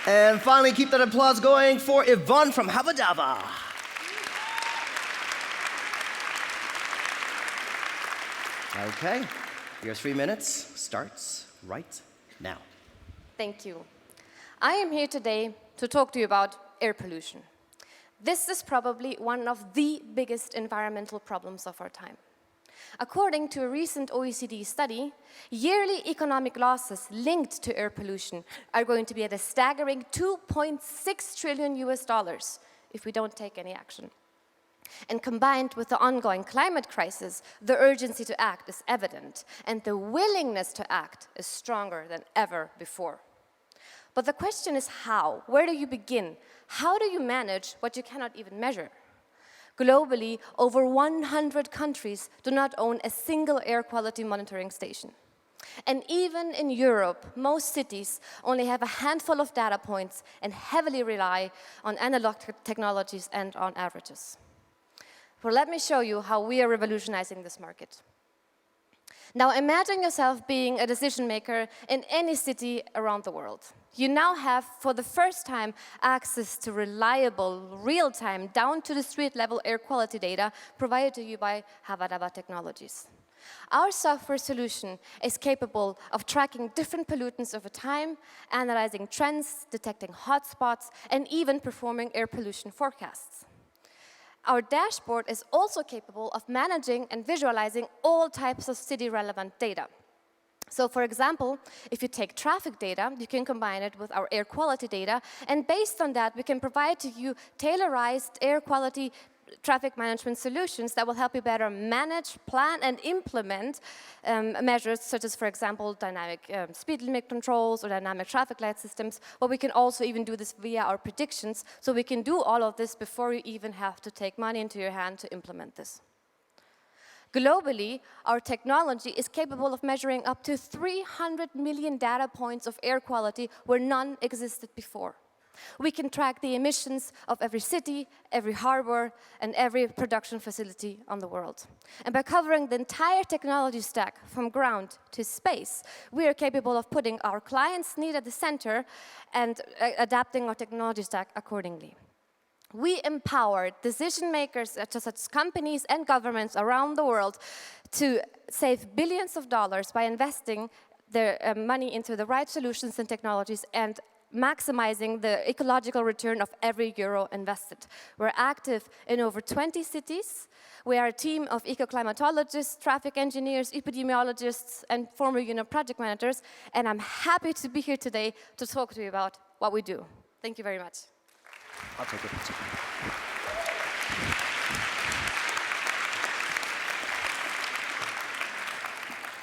And finally, keep that applause going for Yvonne from Hawa Dawa. Okay, your 3 minutes starts right now. Thank you. I am here today to talk to you about air pollution. This is probably one of the biggest environmental problems of our time. According to a recent OECD study, yearly economic losses linked to air pollution are going to be at a staggering $2.6 trillion if we don't take any action. And combined with the ongoing climate crisis, the urgency to act is evident, and the willingness to act is stronger than ever before. But the question is how? Where do you begin? How do you manage what you cannot even measure? Globally, over 100 countries do not own a single air quality monitoring station. And even in Europe, most cities only have a handful of data points and heavily rely on analog technologies and on averages. Well, let me show you how we are revolutionizing this market. Now imagine yourself being a decision maker in any city around the world. You now have, for the first time, access to reliable, real-time, down-to-the-street level air quality data provided to you by Hawa Dawa technologies. Our software solution is capable of tracking different pollutants over time, analyzing trends, detecting hotspots, and even performing air pollution forecasts. Our dashboard is also capable of managing and visualizing all types of city-relevant data. So, for example, if you take traffic data, you can combine it with our air quality data, and based on that, we can provide to you tailorized air quality traffic management solutions that will help you better manage, plan, and implement measures such as, for example, dynamic speed limit controls or dynamic traffic light systems, but we can also even do this via our predictions, so we can do all of this before you even have to take money into your hand to implement this. Globally, our technology is capable of measuring up to 300 million data points of air quality where none existed before. We can track the emissions of every city, every harbor, and every production facility on the world. And by covering the entire technology stack from ground to space, we are capable of putting our clients' need at the center and adapting our technology stack accordingly. We empower decision makers, such as companies and governments around the world, to save billions of dollars by investing their money into the right solutions and technologies and maximizing the ecological return of every euro invested. We're active in over 20 cities. We are a team of eco-climatologists, traffic engineers, epidemiologists, and former project managers, and I'm happy to be here today to talk to you about what we do. Thank you very much. I'll take it.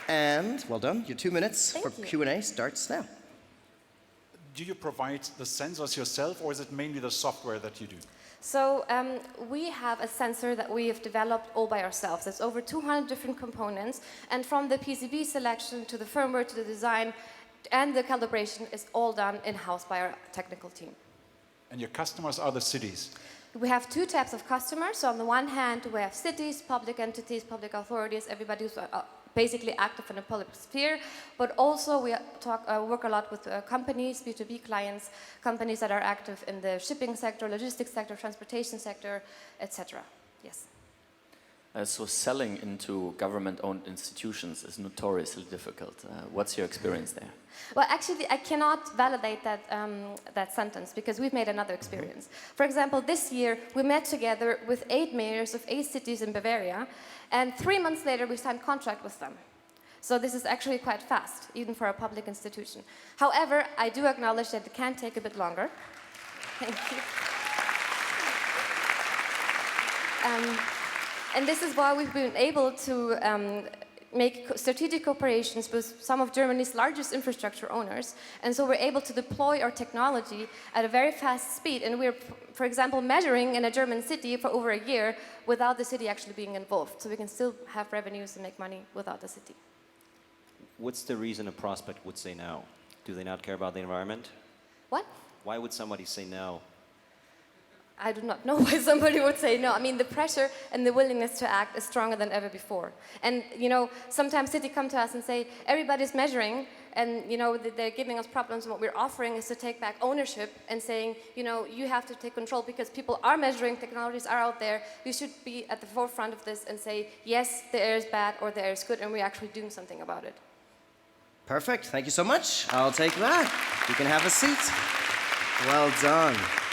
And well done. Your 2 minutes for Q&A starts now. Do you provide the sensors yourself, or is it mainly the software that you do? So we have a sensor that we have developed all by ourselves. There's over 200 different components, and from the PCB selection to the firmware to the design and the calibration is all done in-house by our technical team. And your customers are the cities? We have two types of customers. So on the one hand, we have cities, public entities, public authorities, everybody who's basically active in the public sphere, but also we work a lot with companies, B2B clients, companies that are active in the shipping sector, logistics sector, transportation sector, etc. Yes. So selling into government-owned institutions is notoriously difficult. What's your experience there? Well, actually, I cannot validate that sentence because we've made another experience. For example, this year, we met together with 8 mayors of 8 cities in Bavaria, and 3 months later, we signed contract with them. So this is actually quite fast, even for a public institution. However, I do acknowledge that it can take a bit longer. Thank you. And this is why we've been able to make strategic cooperations with some of Germany's largest infrastructure owners. And so we're able to deploy our technology at a very fast speed. And we're, for example, measuring in a German city for over a year without the city actually being involved. So we can still have revenues and make money without the city. What's the reason a prospect would say no? Do they not care about the environment? What? Why would somebody say no? I do not know why somebody would say no. I mean, the pressure and the willingness to act is stronger than ever before. And, you know, sometimes cities come to us and say, everybody's measuring, and you know they're giving us problems, and what we're offering is to take back ownership and saying, you know, you have to take control because people are measuring, technologies are out there. We should be at the forefront of this and say, yes, the air is bad or the air is good, and we're actually doing something about it. Perfect. Thank you so much. I'll take that. You can have a seat. Well done.